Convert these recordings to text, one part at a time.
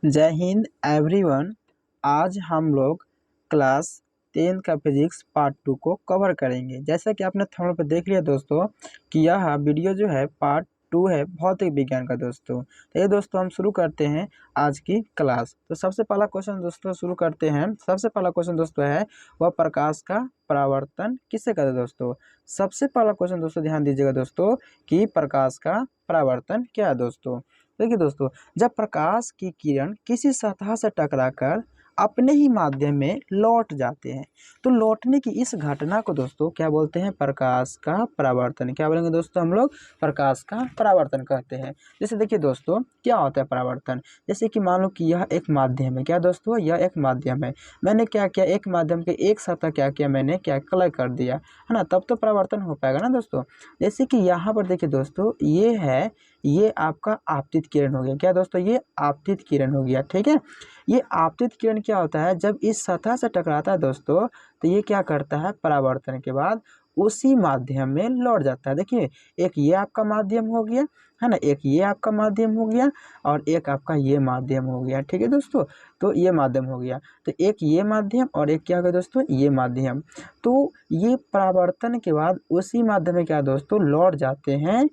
जय हिंद एवरीवन। आज हम लोग क्लास 10 का फिजिक्स पार्ट 2 को कवर करेंगे। जैसा कि आपने थंबनेल पर देख लिया दोस्तों कि यह वीडियो जो है पार्ट 2 है भौतिक विज्ञान का दोस्तों। तो ये दोस्तों हम शुरू करते हैं आज की क्लास। तो सबसे पहला क्वेश्चन दोस्तों शुरू करते हैं। सबसे पहला क्वेश्चन दोस्तों है वह प्रकाश का परावर्तन किससे करते हैं दोस्तों। सबसे पहला क्वेश्चन दोस्तों ध्यान दीजिएगा दोस्तों कि प्रकाश का परावर्तन क्या है दोस्तों। देखिए दोस्तों, जब प्रकाश की किरण किसी सतह से टकराकर अपने ही माध्यम में लौट जाते हैं तो लौटने की इस घटना को दोस्तों क्या बोलते हैं, प्रकाश का परावर्तन। क्या बोलेंगे दोस्तों हम लोग, प्रकाश का परावर्तन कहते हैं। जैसे देखिए दोस्तों क्या होता है परावर्तन। जैसे कि मान लो कि यह एक माध्यम है। क्या दोस्तों, यह एक माध्यम है। मैंने क्या किया, एक माध्यम के एक सतह क्या किया, मैंने क्या कलय कर दिया है ना, तब तो परावर्तन हो पाएगा ना दोस्तों। जैसे कि यहाँ पर देखिए दोस्तों ये है, ये आपका आपतित किरण हो गया। क्या दोस्तों, ये आपतित किरण हो गया। ठीक है, ये आपतित किरण क्या होता है, जब इस सतह से टकराता है दोस्तों तो ये क्या करता है, परावर्तन के बाद उसी माध्यम में लौट जाता है। देखिए एक ये आपका माध्यम हो गया है ना, एक ये आपका माध्यम हो गया और एक आपका ये माध्यम हो गया। ठीक है दोस्तों, तो ये माध्यम हो गया, तो एक ये माध्यम और एक क्या हो गया दोस्तों, ये माध्यम। तो ये परावर्तन के बाद उसी माध्यम में क्या दोस्तों लौट जाते हैं।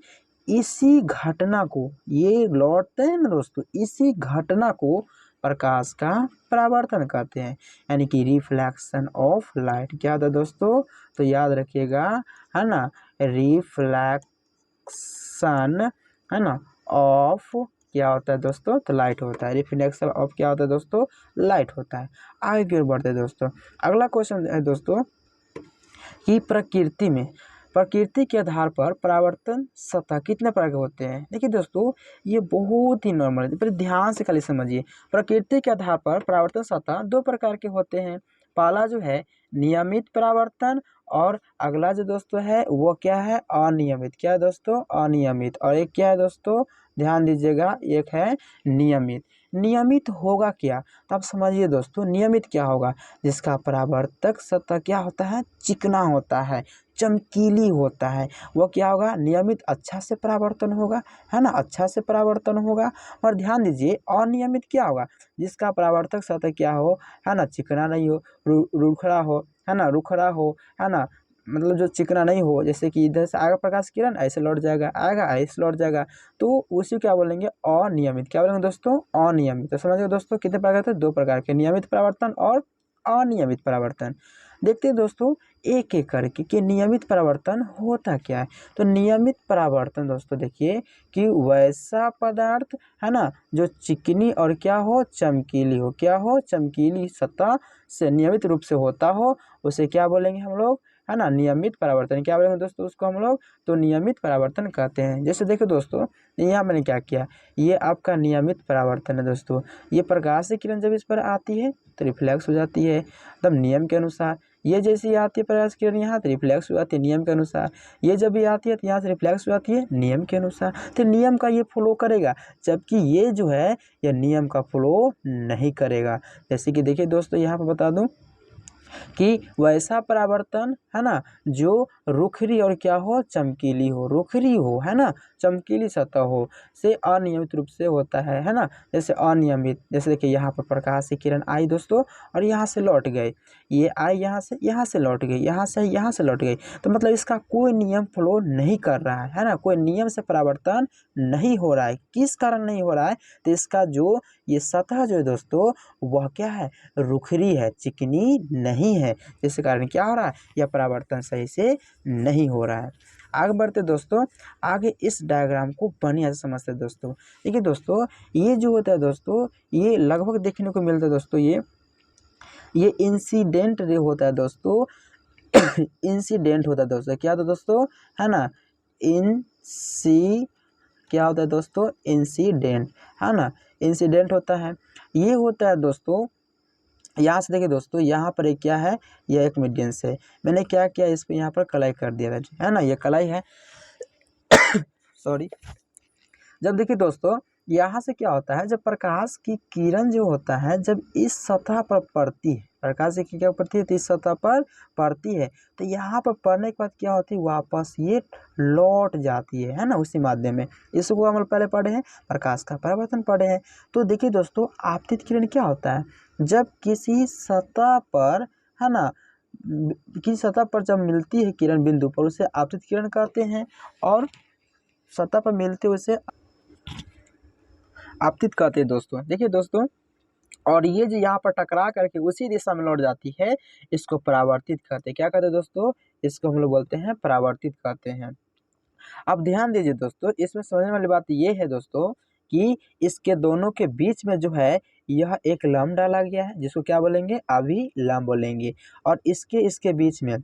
इसी घटना को, ये लौटते हैं ना दोस्तों, इसी घटना को प्रकाश का परावर्तन कहते हैं, यानी कि रिफ्लेक्शन ऑफ लाइट। क्या होता है दोस्तों, तो याद रखिएगा है ना, रिफ्लेक्शन है ना ऑफ क्या होता है दोस्तों, तो लाइट होता है। रिफ्लेक्शन ऑफ क्या होता है दोस्तों, लाइट होता है। आगे की ओर बढ़ते हैं दोस्तों। अगला क्वेश्चन है दोस्तों कि प्रकृति के आधार पर परावर्तन सतह कितने प्रकार के होते हैं। देखिए दोस्तों ये बहुत ही नॉर्मल है, पर ध्यान से खाली समझिए। प्रकृति के आधार पर परावर्तन सतह दो प्रकार के होते हैं। पहला जो है नियमित परावर्तन और अगला जो दोस्तों है वो क्या है, अनियमित। क्या है दोस्तों, अनियमित। और एक क्या है दोस्तों, ध्यान दीजिएगा, एक है नियमित। नियमित होगा क्या, तो आप समझिए दोस्तों नियमित क्या होगा, जिसका परावर्तक सतह क्या होता है, चिकना होता है, चमकीली होता है, वो क्या होगा, नियमित अच्छा से परावर्तन होगा है ना, अच्छा से परावर्तन होगा। और ध्यान दीजिए अनियमित क्या होगा, जिसका परावर्तक सतह क्या हो है ना, चिकना नहीं हो, रुखड़ा हो है ना, रुखड़ा हो है ना, मतलब जो चिकना नहीं हो, जैसे कि इधर से आएगा प्रकाश किरण ऐसे लौट जाएगा, आएगा ऐसे लौट जाएगा, तो उसी क्या बोलेंगे, अनियमित। क्या बोलेंगे दोस्तों, अनियमित। तो समझिए दोस्तों कितने प्रकार के, दो प्रकार के, नियमित परावर्तन और अनियमित परावर्तन। देखते हैं दोस्तों एक एक करके कि नियमित परावर्तन होता क्या है। तो नियमित परावर्तन दोस्तों देखिए कि वैसा पदार्थ है ना जो चिकनी और क्या हो, चमकीली हो, क्या हो, चमकीली सतह से नियमित रूप से होता हो, उसे क्या बोलेंगे हम लोग, है ना, नियमित परावर्तन। क्या बोलेंगे दोस्तों उसको हम लोग, तो नियमित परावर्तन कहते हैं। जैसे देखो दोस्तों यहाँ मैंने क्या किया, ये आपका नियमित परावर्तन है दोस्तों। ये प्रकाश की किरण जब इस पर आती है तो रिफ्लेक्स हो जाती है, तब नियम के अनुसार। ये जैसी आती है प्रकाश की किरण यहाँ तो रिफ्लेक्स हो जाती है नियम के अनुसार। ये जब भी आती है तो यहाँ से रिफ्लेक्स हो जाती है नियम के अनुसार। तो नियम का ये फॉलो करेगा, जबकि ये जो है ये नियम का फॉलो नहीं करेगा। जैसे कि देखिए दोस्तों यहाँ पर बता दूं कि वैसा परावर्तन है ना जो रुखरी और क्या हो, चमकीली हो, रुखरी हो है ना, चमकीली सतह हो से अनियमित रूप से होता है ना। जैसे अनियमित, जैसे देखिए यहाँ पर प्रकाश की किरण आई दोस्तों और यहाँ से लौट गए, ये आई यहाँ से लौट गई, यहाँ से लौट गई, तो मतलब इसका कोई नियम फॉलो नहीं कर रहा है ना, कोई नियम से परावर्तन नहीं हो रहा है। किस कारण नहीं हो रहा है, तो इसका जो ये सतह जो है दोस्तों वह क्या है, रुखरी है, चिकनी नहीं है, जिस कारण क्या हो रहा है, यह परावर्तन सही से नहीं हो रहा है। आगे बढ़ते दोस्तों, आगे इस डायग्राम को बढ़िया से समझते हैं दोस्तों। देखिए दोस्तों ये जो होता है दोस्तों ये लगभग देखने को मिलता है दोस्तों, ये इंसिडेंट रे होता है दोस्तों इंसिडेंट होता है दोस्तों, क्या होता है दोस्तों, है ना, क्या होता है दोस्तों, इंसिडेंट है ना, इंसिडेंट होता है। ये होता है दोस्तों, यहाँ से देखिए दोस्तों यहाँ पर एक क्या है, यह एक मीडियम से मैंने क्या किया, इस पर यहाँ पर कलाई कर दिया है ना, ये कलाई है सॉरी। जब देखिए दोस्तों यहाँ से क्या होता है, जब प्रकाश की किरण जो होता है जब इस सतह पर पड़ती है, प्रकाश की क्या पड़ती है, तो इस सतह पर पड़ती है। तो यहाँ पर पड़ने के बाद क्या होती है, वापस ये लौट जाती है ना, उसी माध्यम में। इसको हम लोग पहले पढ़े हैं, प्रकाश का परावर्तन पढ़े हैं। तो देखिए दोस्तों, आपतित किरण क्या होता है, जब किसी सतह पर, है ना, किसी सतह पर जब मिलती है किरण बिंदु पर, उसे आपतित किरण कहते हैं। और सतह पर मिलते उसे आपतित कहते हैं दोस्तों। देखिए दोस्तों, और ये जो यहाँ पर टकरा करके उसी दिशा में लौट जाती है, इसको परावर्तित कहते हैं। क्या कहते हैं दोस्तों, इसको हम लोग बोलते हैं परावर्तित कहते हैं। अब ध्यान दीजिए दोस्तों, इसमें समझने वाली बात ये है दोस्तों कि इसके दोनों के बीच में जो है यह एक लंब डाला गया है, जिसको क्या बोलेंगे, अभिलंब बोलेंगे। और इसके बीच में,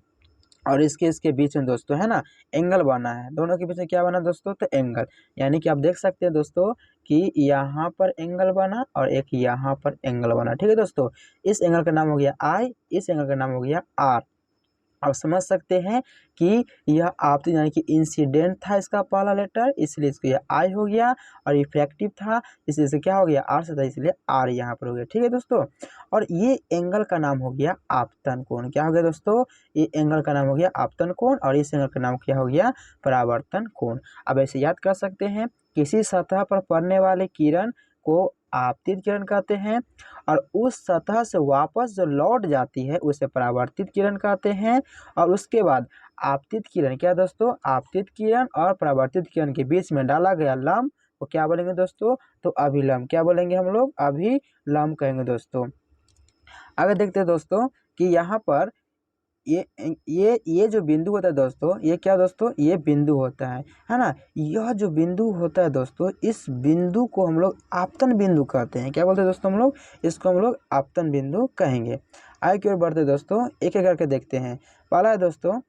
और इसके बीच में दोस्तों, है ना, एंगल बना है। दोनों के बीच में क्या बना दोस्तों, तो एंगल। यानी कि आप देख सकते हैं दोस्तों कि यहाँ पर एंगल बना और एक यहाँ पर एंगल बना। ठीक है दोस्तों, इस एंगल का नाम हो गया I, इस एंगल का नाम हो गया R। आप समझ सकते हैं कि यह आपतित यानी कि इंसिडेंट था इसका पहला लेटर, इसलिए इसको यह आई हो गया। और रिफ्रैक्टिव था, इसलिए इसे क्या हो गया, आर से था, इसलिए आर यहाँ पर हो गया। ठीक है दोस्तों, और ये एंगल का नाम हो गया आपतन कोण। क्या हो गया दोस्तों, ये एंगल का नाम हो गया आपतन कोण, और इस एंगल का नाम क्या हो गया, परावर्तन कोण। अब ऐसे याद कर सकते हैं, किसी सतह पर पड़ने वाले किरण को आपतित किरण कहते हैं, और उस सतह से वापस जो लौट जाती है उसे परावर्तित किरण कहते हैं। और उसके बाद आपतित किरण, क्या दोस्तों, आपतित किरण और परावर्तित किरण के बीच में डाला गया लंब वो क्या बोलेंगे दोस्तों, तो अभिलंब। क्या बोलेंगे हम लोग, अभिलंब कहेंगे दोस्तों। आगे देखते हैं दोस्तों कि यहाँ पर ये जो बिंदु होता है दोस्तों, ये क्या दोस्तों, ये बिंदु होता है ना। यह जो बिंदु होता है दोस्तों, इस बिंदु को हम लोग आपतन बिंदु कहते हैं। क्या बोलते हैं दोस्तों हम लोग, इसको हम लोग आपतन बिंदु कहेंगे। आगे की ओर बढ़ते दोस्तों, एक एक करके देखते हैं। पहला है दोस्तों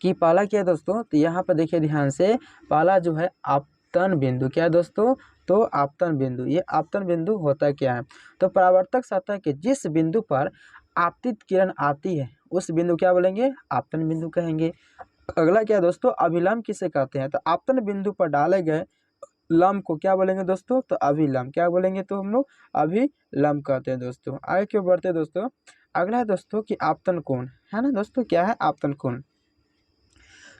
कि पहला क्या है दोस्तों, तो यहाँ पर देखिए ध्यान से, पहला जो है आपतन बिंदु। क्या है दोस्तों, तो आपतन बिंदु। ये आपतन बिंदु होता क्या है, तो परावर्तक सतह के जिस बिंदु पर आपतित किरण आती है उस बिंदु क्या बोलेंगे, आपतन बिंदु कहेंगे। अगला क्या है दोस्तों, अभिलंब किसे कहते हैं, तो आपतन बिंदु पर डाले गए लंब को क्या बोलेंगे दोस्तों, तो अभिलंब। क्या बोलेंगे, तो हम लोग अभिलंब कहते हैं दोस्तों। आगे क्यों बढ़ते हैं दोस्तों, अगला है दोस्तों कि आपतन कोण, है ना दोस्तों, क्या है आपतन कोण।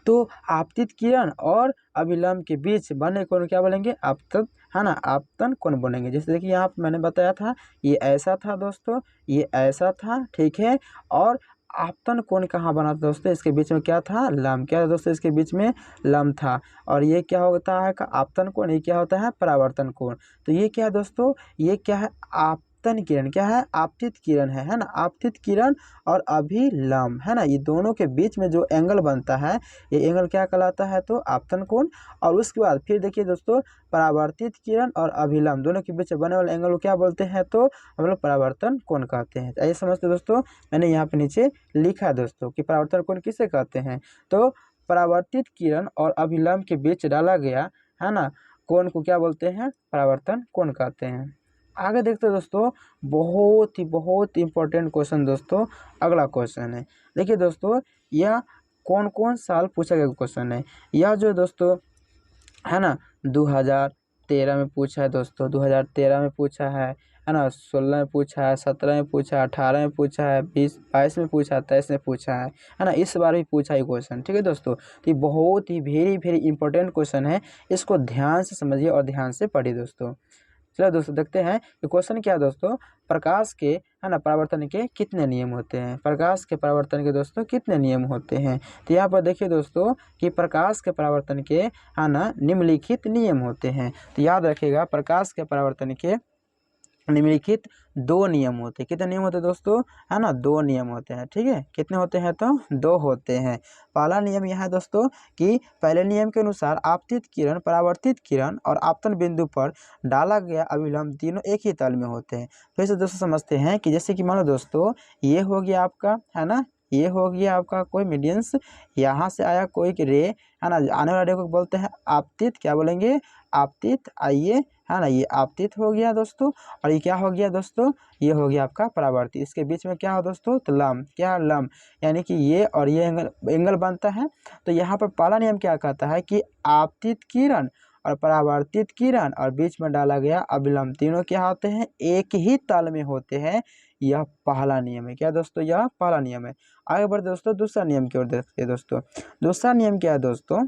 तो आपतित किरण और अभिलंब के बीच बने कोण क्या बोलेंगे, आपतन, है ना, आपतन कोण बोलेंगे। जैसे देखिए यहाँ पर मैंने बताया था, ये ऐसा था दोस्तों, ये ऐसा था, ठीक है। और आपतन कोण कहाँ बना था दोस्तों, इसके बीच में क्या था, लंब। क्या था दोस्तों, इसके बीच में लंब था। और ये क्या होता है का आपतन कोण, ये क्या होता है, परावर्तन कोण। तो ये क्या है दोस्तों, ये क्या है, आपतन किरण, क्या है, आपतित किरण है ना, आपतित किरण और अभिलंब, है ना, ये दोनों के बीच में जो एंगल बनता है, ये एंगल क्या कहलाता है, तो आपतन कोण। और उसके बाद फिर देखिए दोस्तों, परावर्तित किरण और अभिलंब दोनों के बीच बने वाले एंगल को क्या बोलते हैं, तो हम लोग परावर्तन कोण कहते हैं। आइए समझते दोस्तों, मैंने यहाँ पे नीचे लिखा है दोस्तों कि परावर्तन कोण किसे कहते हैं, तो परावर्तित किरण और अभिलंब के बीच डाला गया, है ना, कोण को क्या बोलते हैं, परावर्तन कोण कहते हैं। आगे देखते हैं दोस्तों, बहुत ही इंपॉर्टेंट क्वेश्चन दोस्तों, अगला क्वेश्चन है। देखिए दोस्तों, यह कौन कौन साल पूछा गया क्वेश्चन है, यह जो दोस्तों है ना 2013 में पूछा है दोस्तों, 2013 में पूछा है ना, 16 में पूछा है, 17 में पूछा है, 18 में पूछा है, 22 में पूछा है, 23 में पूछा है ना, इस बार भी पूछा ही क्वेश्चन। ठीक है दोस्तों, तो ये बहुत ही वेरी इंपॉर्टेंट क्वेश्चन है, इसको ध्यान से समझिए और ध्यान से पढ़िए दोस्तों। चलो दोस्तों देखते हैं कि क्वेश्चन क्या है दोस्तों, प्रकाश के, है ना, परावर्तन के कितने नियम होते हैं, प्रकाश के परावर्तन के दोस्तों कितने नियम होते हैं। तो यहाँ पर देखिए दोस्तों कि प्रकाश के परावर्तन के, है ना, निम्नलिखित नियम होते हैं। तो याद रखिएगा, प्रकाश के परावर्तन के निम्नलिखित 2 नियम होते हैं। कितने नियम होते हैं दोस्तों, है ना, 2 नियम होते हैं। ठीक है, कितने होते हैं, तो 2 होते हैं। पहला नियम यह है दोस्तों कि पहले नियम के अनुसार आपतित किरण, परावर्तित किरण और आपतन बिंदु पर डाला गया अभिलंब तीनों एक ही तल में होते हैं। फिर से दोस्तों समझते हैं कि जैसे कि मान लो दोस्तों, ये हो गया आपका, है ना, ये हो गया आपका कोई मीडियंस, यहाँ से आया कोई रे, है ना, आने वाले रे को बोलते हैं आपतित। क्या बोलेंगे, आपतित। आइए, है ना, ये आपतित हो गया दोस्तों। और ये क्या हो गया दोस्तों, ये हो गया आपका परावर्तित। इसके बीच में क्या हो दोस्तों, तो लंब। क्या लंब, यानी कि ये और ये एंगल बनता है। तो यहाँ पर पहला नियम क्या कहता है कि आपतित किरण और परावर्तित किरण और बीच में डाला गया अभिलंब तीनों क्या होते हैं, एक ही तल में होते हैं। यह पहला नियम है। क्या दोस्तों, यह पहला नियम है। आगे बढ़ते दोस्तों दूसरा नियम की ओर देखते हैं दोस्तों। दूसरा नियम क्या है दोस्तों,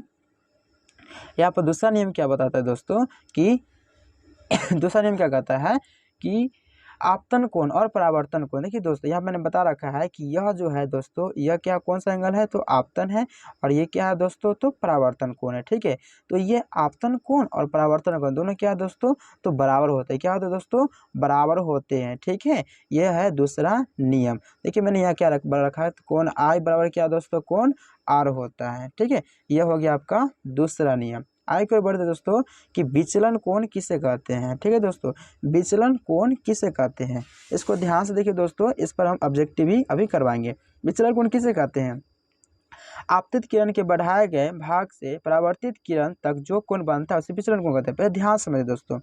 यहाँ पर दूसरा नियम क्या बताता है दोस्तों कि दूसरा नियम क्या कहता है कि आपतन कोण और परावर्तन कोण। देखिए दोस्तों यहाँ मैंने बता रखा है कि यह जो है दोस्तों, यह क्या कौन सा एंगल है, तो आपतन है, और ये क्या है दोस्तों, तो परावर्तन कोण है। ठीक है, तो ये आपतन कोण और परावर्तन कोण दोनों क्या है दोस्तों, तो बराबर होते हैं। क्या होते हैं दोस्तों, बराबर होते हैं। ठीक है, यह है दूसरा नियम। देखिए मैंने यहाँ क्या रखा है, कोण आई बराबर क्या दोस्तों, कोण आर होता है। ठीक है, यह हो गया आपका दूसरा नियम। आगे की ओर बढ़ते दोस्तों कि विचलन कोण किसे कहते हैं। ठीक है दोस्तों, विचलन कोण किसे कहते हैं, इसको ध्यान से देखिए दोस्तों, इस पर हम ऑब्जेक्टिव ही अभी करवाएंगे। विचलन कोण किसे कहते हैं, आपतित किरण के बढ़ाए गए भाग से परावर्तित किरण तक जो कोण बनता है उसे विचलन कोण कहते हैं। पहले ध्यान समझिए दोस्तों,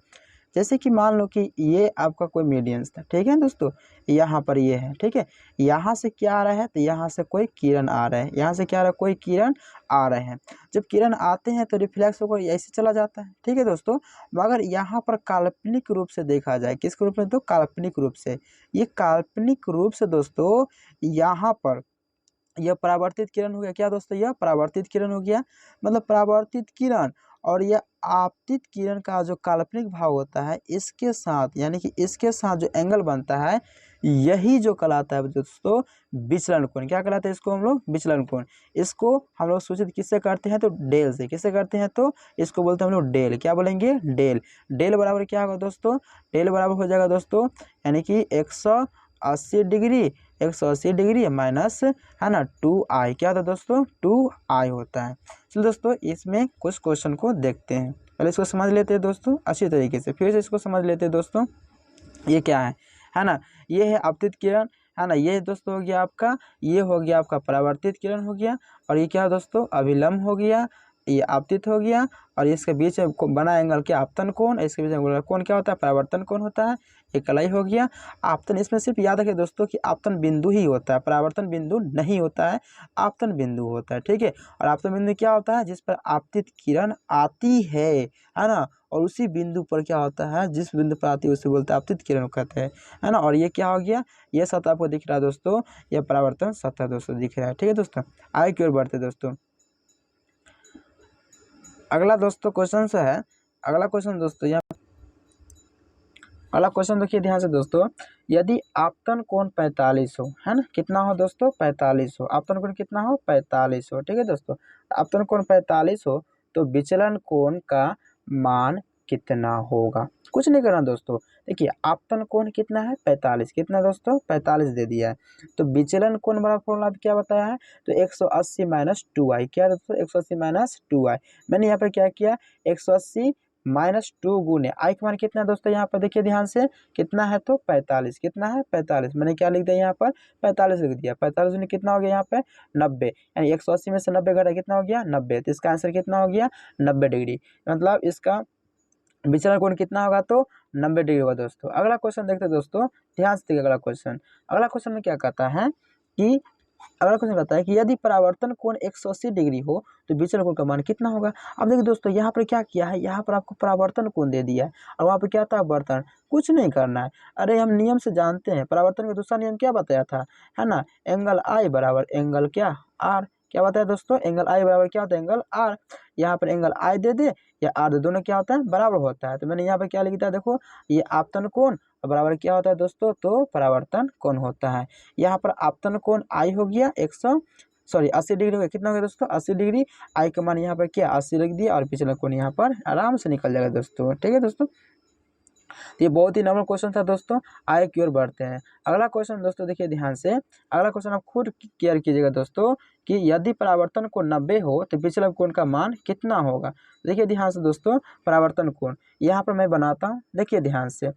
जैसे कि मान लो कि ये आपका कोई मीडियंस था। ठीक है दोस्तों, यहाँ पर ये है। ठीक है, यहाँ से क्या आ रहा है, तो यहाँ से कोई किरण आ रहा है, यहाँ से क्या आ रहा है, कोई किरण आ रहे हैं। जब किरण आते हैं तो रिफ्लेक्स होकर ऐसे चला जाता है। ठीक है दोस्तों, मगर यहाँ पर काल्पनिक रूप से देखा जाए, किस रूप में, तो काल्पनिक रूप से, ये काल्पनिक रूप से दोस्तों यहाँ पर यह परावर्तित किरण हो गया। क्या दोस्तों, यह परावर्तित किरण हो गया, मतलब परावर्तित किरण और यह आपतित किरण का जो काल्पनिक भाग होता है, इसके साथ यानी कि इसके साथ जो एंगल बनता है, यही जो कहलाता है दोस्तों विचलन कोण। क्या कहलाता है इसको हम लोग, विचलन कोण। इसको हम लोग सूचित किससे करते हैं, तो डेल से। किससे करते हैं, तो इसको बोलते हैं हम लोग डेल। क्या बोलेंगे, डेल। डेल बराबर क्या होगा दोस्तों, डेल बराबर हो जाएगा दोस्तों यानी कि 180 डिग्री, 180 डिग्री माइनस है ना 2i। क्या होता है दोस्तों, 2i होता है। चलो दोस्तों इसमें कुछ क्वेश्चन को देखते हैं, पहले इसको समझ लेते हैं दोस्तों अच्छी तरीके से, फिर से इसको समझ लेते हैं दोस्तों। ये क्या है ना, ये है आपतित किरण, है ना, ये दोस्तों हो गया आपका, ये हो गया आपका परावर्तित किरण हो गया, और ये क्या दोस्तों, अभिलंब हो गया, ये आपतित हो गया, और इसके बीच में बना एंगल क्या, आपतन कोण, इसके बीच में कोण क्या होता है, परावर्तन कोण होता है। ये कलाई हो गया आपतन। इसमें सिर्फ याद रखिए दोस्तों कि आपतन बिंदु ही होता है, परावर्तन बिंदु नहीं होता है, आपतन बिंदु होता है। ठीक है, और आपतन बिंदु क्या होता है, जिस पर आपतित किरण आती है ना, और उसी बिंदु पर क्या होता है, जिस बिंदु पर आती है उसे बोलते हैं आपतित किरण कहते हैं, है ना। और ये क्या हो गया, ये सतह आपको दिख रहा है दोस्तों, ये परावर्तन सतह दोस्तों दिख रहा है। ठीक है दोस्तों, आगे की ओर बढ़ते दोस्तों। अगला दोस्तों क्वेश्चन से है, अगला क्वेश्चन दोस्तों यहाँ, अगला क्वेश्चन देखिए ध्यान से दोस्तों। यदि आपतन कोण 45 हो, है ना, कितना हो दोस्तों, 45 हो, आपतन कोण कितना हो, 45 हो। ठीक है दोस्तों, आपतन कोण 45 हो तो विचलन कोण का मान कितना होगा। कुछ नहीं करना दोस्तों, देखिए आपतन कोण कितना है, 45, कितना दोस्तों, 45 दे दिया है। तो विचलन कोण बड़ा फॉर्मूला क्या बताया है, तो 180 माइनस 2i। क्या दोस्तों, 180 माइनस 2i। मैंने यहाँ पर क्या किया, 180 माइनस 2 गुने आई का मान कितना है दोस्तों, यहाँ पर देखिए ध्यान से, कितना है, तो 45। कितना है, 45। मैंने क्या लिख दिया यहाँ पर, 45 लिख दिया। 45 में कितना हो गया यहाँ पे, 90, यानी 180 में से 90 घटा कितना हो गया, 90। तो इसका आंसर कितना हो गया, 90 डिग्री। मतलब इसका विचलन कोण कितना होगा, तो 90 डिग्री होगा दोस्तों। अगला क्वेश्चन देखते हैं दोस्तों, ध्यान से देखिए अगला क्वेश्चन। अगला क्वेश्चन में क्या कहता है कि, अगला क्वेश्चन कहता है कि यदि परावर्तन कोण 180 डिग्री हो तो विचलन कोण का मान कितना होगा। अब देखिए दोस्तों यहाँ पर क्या किया है, यहाँ पर आपको परावर्तन कोण दे दिया है, और वहाँ पर क्या था, वर्तन। कुछ नहीं करना है, अरे हम नियम से जानते हैं, परावर्तन का दूसरा नियम क्या बताया था, है ना, एंगल आई बराबर एंगल क्या, आर। क्या बताया दोस्तों, एंगल आई बराबर क्या होता है, एंगल आर। यहाँ पर एंगल आई दे दे या आर दे, दोनों क्या होता है, बराबर होता है। तो मैंने यहाँ पर क्या लिखा है, देखो ये आपतन कोण बराबर क्या होता है दोस्तों, तो परावर्तन कोण होता है। यहाँ पर आपतन कोण आई हो गया 80 डिग्री हो गया, कितना हो गया दोस्तों, 80 डिग्री। आई का मान यहाँ पर क्या, 80 लिख दिया, और पिछला कोण यहाँ पर आराम से निकल जाएगा दोस्तों। ठीक है दोस्तों, तो ये बहुत ही नॉर्मल क्वेश्चन था दोस्तों। आगे की ओर बढ़ते हैं। अगला क्वेश्चन दोस्तों देखिए ध्यान से, अगला क्वेश्चन आप खुद केयर कीजिएगा दोस्तों कि यदि परावर्तन कोण 90 हो तो विचलन कोण का मान कितना होगा। देखिए ध्यान से दोस्तों, परावर्तन कोण यहाँ पर मैं बनाता हूँ, देखिए ध्यान से।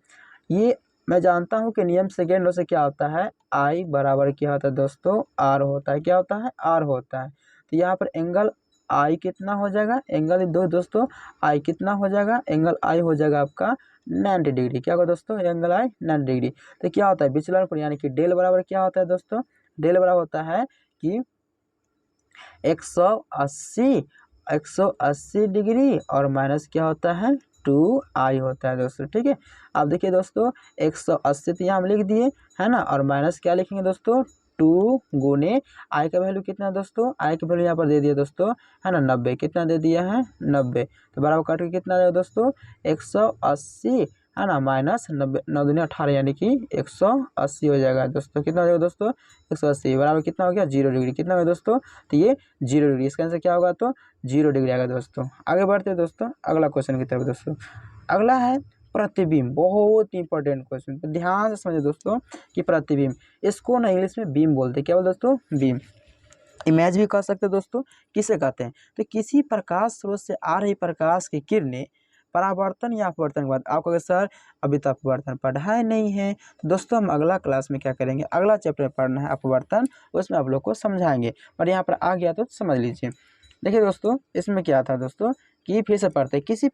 ये मैं जानता हूँ कि नियम सेकेंड लॉ से क्या होता है, आई बराबर क्या होता है दोस्तों, आर होता है। क्या होता है, आर होता है। तो यहाँ पर एंगल आई कितना हो जाएगा, एंगल दो दोस्तों, आई कितना हो जाएगा, एंगल आई हो जाएगा आपका 90 डिग्री। क्या होगा दोस्तों, एंगल आई 90 डिग्री। तो क्या होता है विचलन कोण, यानी कि डेल बराबर क्या होता है दोस्तों, डेल बराबर होता है कि 180 डिग्री और माइनस क्या होता है 2i होता है दोस्तों। ठीक है, अब देखिए दोस्तों 180 तो यहाँ हम लिख दिए है ना, और माइनस क्या लिखेंगे दोस्तों 2 गुने आई का वैल्यू कितना है दोस्तों, आई का वैल्यू यहाँ पर दे दिया दोस्तों है ना 90, कितना दे दिया है 90, तो बराबर काट के कितना आएगा दोस्तों 180 है ना माइनस 90, 9 दूनी 18 यानी कि 180 हो जाएगा दोस्तों। कितना हो जाएगा दोस्तों 180 बराबर कितना हो गया 0 डिग्री, कितना हो गया दोस्तों, तो ये 0 डिग्री, इसका आंसर क्या होगा तो 0 डिग्री आएगा दोस्तों। आगे बढ़ते हैं दोस्तों अगला क्वेश्चन की तरफ दोस्तों। अगला है प्रतिबिंब, बहुत इंपॉर्टेंट क्वेश्चन, तो ध्यान से समझिए दोस्तों कि प्रतिबिंब, इसको ना इंग्लिश में बीम बोलते हैं, क्या बोलते दोस्तों बीम, इमेज भी कह सकते हैं दोस्तों। किसे कहते हैं, तो किसी प्रकाश स्रोत से आ रही प्रकाश की किरणें परावर्तन या अपवर्तन के बाद, आपको अगर सर अभी तो अपवर्तन पढ़ा नहीं है तो दोस्तों हम अगला क्लास में क्या करेंगे, अगला चैप्टर पढ़ना है अपवर्तन, उसमें आप लोग को समझाएंगे, पर यहाँ पर आ गया तो समझ लीजिए। देखिए दोस्तों इसमें क्या था दोस्तों कि फिर से पढ़ते, किसी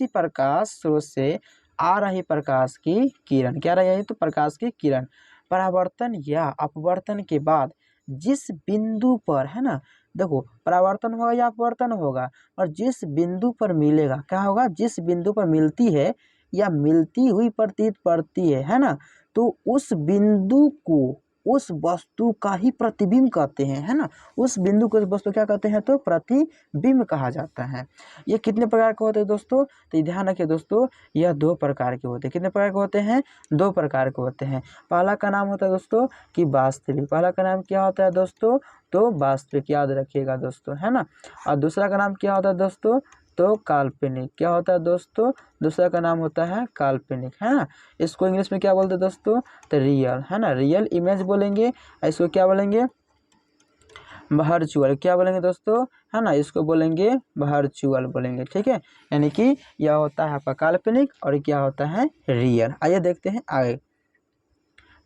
प्रकाश स्रोत से आ रही प्रकाश की किरण, क्या रही है तो प्रकाश की किरण परावर्तन या अपवर्तन के बाद जिस बिंदु पर है ना, देखो परावर्तन होगा या अपवर्तन होगा, और जिस बिंदु पर मिलेगा क्या होगा, जिस बिंदु पर मिलती है या मिलती हुई प्रतीत पड़ती है ना, तो उस बिंदु को उस वस्तु का ही प्रतिबिंब कहते हैं है ना, उस बिंदु को वस्तु क्या कहते हैं तो प्रतिबिंब कहा जाता है। ये कितने प्रकार के होते हैं दोस्तों, तो ध्यान रखिए दोस्तों यह 2 प्रकार के होते हैं, कितने प्रकार के होते हैं 2 प्रकार के होते हैं। पहला का नाम होता है दोस्तों कि वास्तविक, पहला का नाम क्या होता है दोस्तों तो वास्तविक, याद रखिएगा दोस्तों है ना, और दूसरा का नाम क्या होता है दोस्तों तो काल्पनिक, क्या होता है दोस्तों दूसरा का नाम होता है काल्पनिक है ना। इसको इंग्लिश में क्या बोलते हैं दोस्तों तो रियल है ना, रियल इमेज बोलेंगे, इसको क्या बोलेंगे वर्चुअल, क्या बोलेंगे दोस्तों है ना, इसको बोलेंगे वर्चुअल बोलेंगे। ठीक है, यानी कि यह होता है आपका काल्पनिक और क्या होता है रियल। आइए देखते हैं आगे,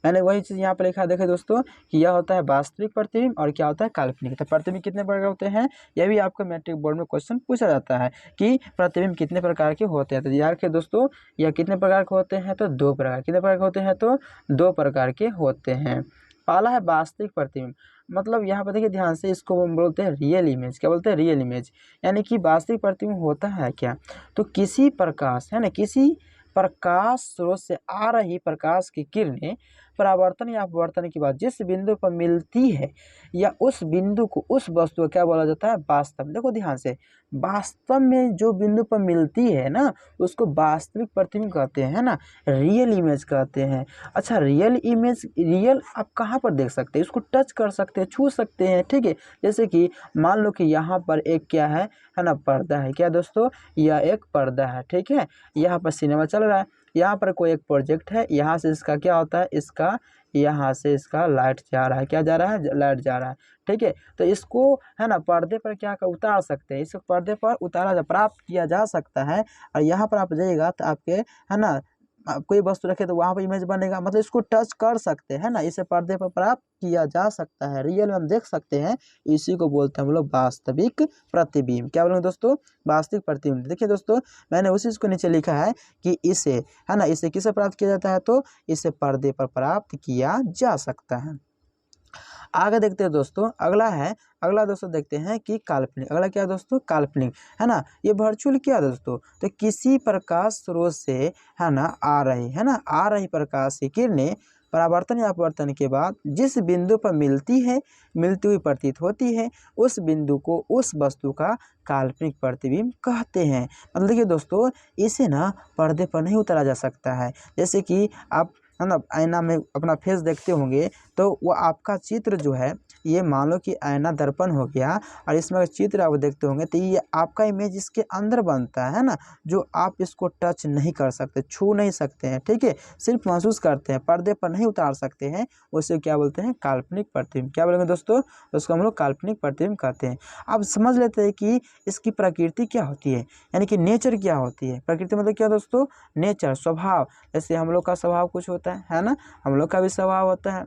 मैंने वही चीज़ यहाँ पर लिखा है, देखे दोस्तों कि यह होता है वास्तविक प्रतिबिंब और क्या होता है काल्पनिक। तो प्रतिबिंब कितने प्रकार के होते हैं, यह भी आपको मैट्रिक बोर्ड में क्वेश्चन पूछा जाता है कि प्रतिबिंब कितने प्रकार के होते हैं। तो याद रखिए दोस्तों यह कितने प्रकार के होते हैं तो 2 प्रकार, कितने प्रकार के होते हैं तो 2 प्रकार के होते हैं। पहला है वास्तविक प्रतिबिंब, मतलब यहाँ पर देखिए ध्यान से, इसको हम बोलते हैं रियल इमेज, क्या बोलते हैं रियल इमेज, यानी कि वास्तविक प्रतिबिंब होता है क्या तो किसी प्रकाश है ना, किसी प्रकाश स्रोत से आ रही प्रकाश की किरणें परावर्तन या अपवर्तन के बाद जिस बिंदु पर मिलती है या उस बिंदु को उस वस्तु को क्या बोला जाता है वास्तव। देखो ध्यान से, वास्तव में जो बिंदु पर मिलती है ना उसको वास्तविक प्रतिबिंब कहते हैं ना, रियल इमेज कहते हैं। अच्छा रियल इमेज, रियल आप कहाँ पर देख सकते हैं, इसको टच कर सकते हैं, छू सकते हैं। ठीक है, जैसे कि मान लो कि यहाँ पर एक क्या है ना पर्दा है, क्या दोस्तों यह एक पर्दा है। ठीक है, यहाँ पर सिनेमा चल रहा है, यहाँ पर कोई एक प्रोजेक्ट है, यहाँ से इसका क्या होता है, इसका यहाँ से इसका लाइट जा रहा है, क्या जा रहा है लाइट जा रहा है। ठीक है, तो इसको है ना पर्दे पर क्या कर उतार सकते हैं, इसको पर्दे पर उतारा प्राप्त किया जा सकता है। और यहाँ पर आप जाइएगा तो आपके है ना कोई वस्तु रखे तो वहाँ पर इमेज बनेगा, मतलब इसको टच कर सकते हैं ना, इसे पर्दे पर प्राप्त किया जा सकता है, रियल में हम देख सकते हैं, इसी को बोलते हैं हम लोग वास्तविक प्रतिबिंब। क्या बोलेंगे दोस्तों वास्तविक प्रतिबिंब। देखिए दोस्तों मैंने उसी को नीचे लिखा है कि इसे है ना, इसे किसे प्राप्त किया जाता है तो इसे पर्दे पर प्राप्त किया जा सकता है। आगे देखते हैं दोस्तों, अगला दोस्तों देखते हैं कि काल्पनिक, अगला क्या है दोस्तों काल्पनिक है ना, ये वर्चुअल क्या है दोस्तों तो किसी प्रकाश स्रोत से है ना आ रही प्रकाश की किरणें परावर्तन या अपवर्तन के बाद जिस बिंदु पर मिलती हुई प्रतीत होती है उस बिंदु को उस वस्तु का काल्पनिक प्रतिबिंब कहते हैं। मतलब देखिए दोस्तों इसे ना पर्दे पर नहीं उतारा जा सकता है, जैसे कि आप है ना आईना में अपना फेस देखते होंगे तो वो आपका चित्र जो है, ये मान लो कि आईना दर्पण हो गया और इसमें अगर चित्र आप देखते होंगे तो ये आपका इमेज इसके अंदर बनता है ना, जो आप इसको टच नहीं कर सकते, छू नहीं सकते हैं। ठीक है, सिर्फ महसूस करते हैं, पर्दे पर नहीं उतार सकते हैं, उसे क्या बोलते हैं काल्पनिक प्रतिबिंब। क्या बोलेंगे दोस्तों उसको हम लोग काल्पनिक प्रतिबिंब कहते हैं। अब समझ लेते हैं कि इसकी प्रकृति क्या होती है, यानी कि नेचर क्या होती है। प्रकृति मतलब क्या दोस्तों नेचर, स्वभाव, जैसे हम लोग का स्वभाव कुछ होता है ना, हम लोग का भी स्वभाव होता है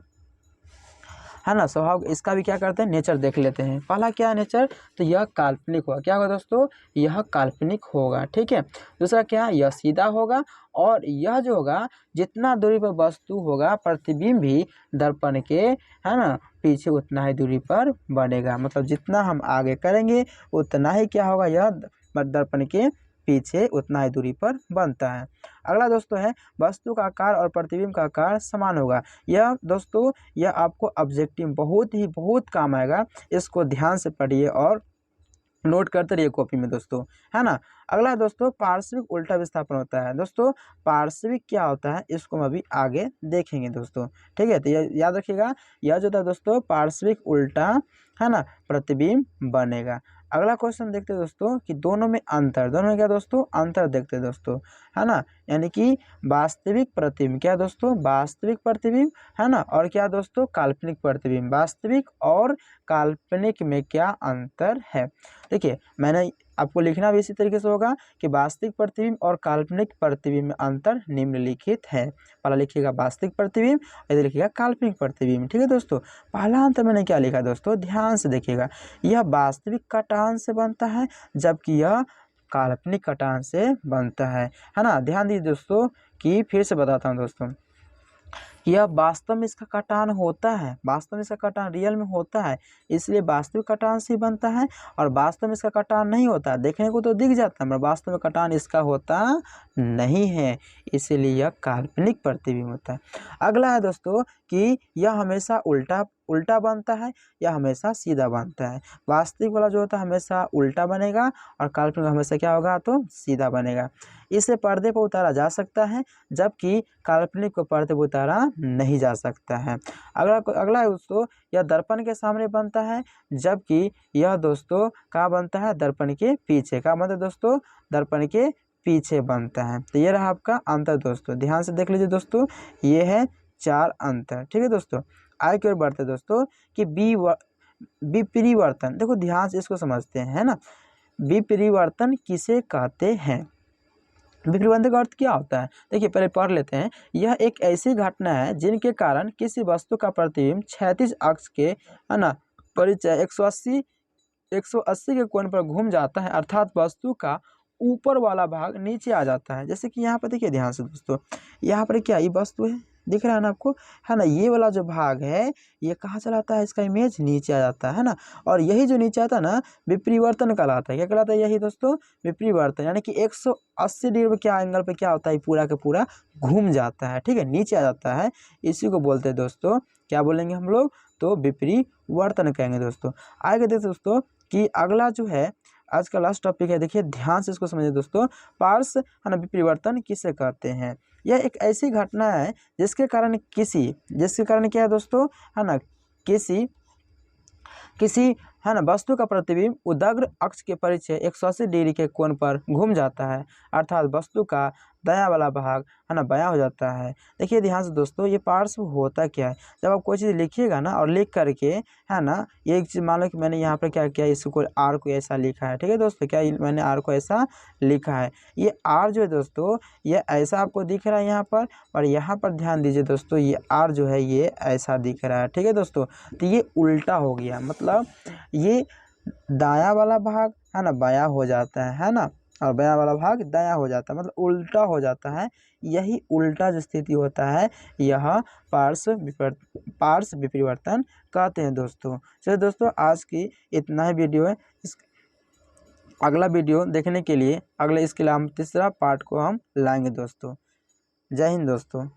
ना स्वभाव, इसका भी क्या करते हैं नेचर देख लेते हैं। पहला क्या है नेचर तो यह काल्पनिक होगा, क्या होगा दोस्तों यह काल्पनिक होगा। ठीक है, दूसरा क्या यह सीधा होगा, और यह जो होगा जितना दूरी पर वस्तु होगा प्रतिबिंब भी दर्पण के है ना पीछे उतना ही दूरी पर बनेगा, मतलब जितना हम आगे करेंगे उतना ही क्या होगा यह दर्पण के पीछे उतना ही दूरी पर बनता है। अगला दोस्तों है वस्तु का आकार और प्रतिबिंब का आकार समान होगा। यह दोस्तों यह आपको ऑब्जेक्टिव बहुत काम आएगा, इसको ध्यान से पढ़िए और नोट करते रहिए कॉपी में दोस्तों, है ना। अगला है दोस्तों पार्श्विक उल्टा विस्थापन होता है। दोस्तों पार्श्विक क्या होता है इसको हम अभी आगे देखेंगे दोस्तों, ठीक है। तो यह याद रखिएगा, यह जो था दोस्तों पार्श्विक उल्टा, है ना, प्रतिबिंब बनेगा। अगला क्वेश्चन देखते हैं दोस्तों कि दोनों में दोनों में क्या दोस्तों अंतर देखते हैं दोस्तों, है ना। यानी कि वास्तविक प्रतिबिंब, क्या दोस्तों वास्तविक प्रतिबिंब, है ना, और क्या दोस्तों काल्पनिक प्रतिबिंब। वास्तविक और काल्पनिक में क्या अंतर है। देखिए मैंने आपको लिखना भी इसी तरीके से होगा कि वास्तविक प्रतिबिंब और काल्पनिक प्रतिबिंब में अंतर निम्नलिखित है। पहला लिखिएगा वास्तविक प्रतिबिंब, इधर लिखिएगा काल्पनिक प्रतिबिंब, ठीक है दोस्तों। पहला अंतर मैंने क्या लिखा दोस्तों, ध्यान से देखिएगा, यह वास्तविक कटान से बनता है जबकि यह काल्पनिक कटान से बनता है ना। ध्यान दीजिए दोस्तों कि फिर से बताता हूँ दोस्तों, यह वास्तव में इसका कटान होता है, वास्तव में इसका कटान रियल में होता है, इसलिए वास्तविक कटान से बनता है। और वास्तव में इसका कटान नहीं होता, देखने को तो दिख जाता है मगर वास्तव में कटान इसका होता नहीं है, इसीलिए यह काल्पनिक प्रतिबिंब होता है। अगला है दोस्तों कि यह हमेशा उल्टा बनता है या हमेशा सीधा बनता है। वास्तविक वाला जो होता है हमेशा उल्टा बनेगा और काल्पनिक हमेशा क्या होगा तो सीधा बनेगा। इसे पर्दे पर उतारा जा सकता है जबकि काल्पनिक को पर्दे पर उतारा नहीं जा सकता है। अगला है दोस्तों, यह दर्पण के सामने बनता है जबकि यह दोस्तों कहाँ बनता है, दर्पण के पीछे। कहाँ बनता है दोस्तों, दर्पण के पीछे बनता है। तो ये रहा आपका अंतर दोस्तों, ध्यान से देख लीजिए दोस्तों, ये है 4 अंतर, ठीक है दोस्तों। आगे की ओर बढ़ते दोस्तों कि विपरिवर्तन, देखो ध्यान से इसको समझते हैं, है ना। विपरिवर्तन किसे कहते हैं, विपरिवर्तन का अर्थ क्या होता है, देखिए पहले पढ़ लेते हैं। यह एक ऐसी घटना है जिनके कारण किसी वस्तु का प्रतिबिंब क्षैतिज अक्ष के, है ना, परिचय 180 के कोण पर घूम जाता है, अर्थात वस्तु का ऊपर वाला भाग नीचे आ जाता है। जैसे कि यहाँ पर देखिए ध्यान से दोस्तों, यहाँ पर क्या ये वस्तु है, दिख रहा है ना आपको, है ना। ये वाला जो भाग है ये कहाँ चला जाता है, इसका इमेज नीचे आ जाता है ना। और यही जो नीचे आता है ना विपरिवर्तन कहलाता है। क्या कहलाता है, यही दोस्तों विपरिवर्तन, यानी कि 180 डिग्री क्या एंगल पे क्या होता है, पूरा का पूरा घूम जाता है, ठीक है, नीचे आ जाता है। इसी को बोलते हैं दोस्तों, क्या बोलेंगे हम लोग, तो विपरिवर्तन कहेंगे दोस्तों। आगे देखते दोस्तों कि अगला जो है आज का लास्ट टॉपिक है, देखिए ध्यान से इसको समझिए दोस्तों। पार्श्व है ना विपरिवर्तन किसे कहते हैं, यह एक ऐसी घटना है जिसके कारण क्या है दोस्तों, है ना, किसी है ना वस्तु का प्रतिबिंब उदग्र अक्ष के परिचय 180 डिग्री के कोण पर घूम जाता है, अर्थात वस्तु का दायां वाला भाग, है ना, बायां हो जाता है। देखिए ध्यान से दोस्तों, ये पार्श्व होता क्या है, जब आप कोई चीज़ लिखिएगा ना और लिख करके, है ना, ये एक चीज़ मान लो कि मैंने यहाँ पर क्या किया, इसको आर को ऐसा लिखा है, ठीक है दोस्तों, क्या मैंने आर को ऐसा लिखा है। ये आर जो है दोस्तों ये ऐसा आपको दिख रहा है यहाँ पर, और यहाँ पर ध्यान दीजिए दोस्तों, ये आर जो है ये ऐसा दिख रहा है, ठीक है दोस्तों। तो ये उल्टा हो गया, मतलब ये दायां वाला भाग, है ना, बायां हो जाता है ना, और बायां वाला भाग दायां हो जाता है, मतलब उल्टा हो जाता है। यही उल्टा जो स्थिति होता है यह पार्श्व विपरिवर्तन कहते हैं दोस्तों। चलिए दोस्तों आज की इतना ही वीडियो है, अगला वीडियो देखने के लिए इसके लिए हम तीसरा पार्ट को हम लाएंगे दोस्तों। जय हिंद दोस्तों।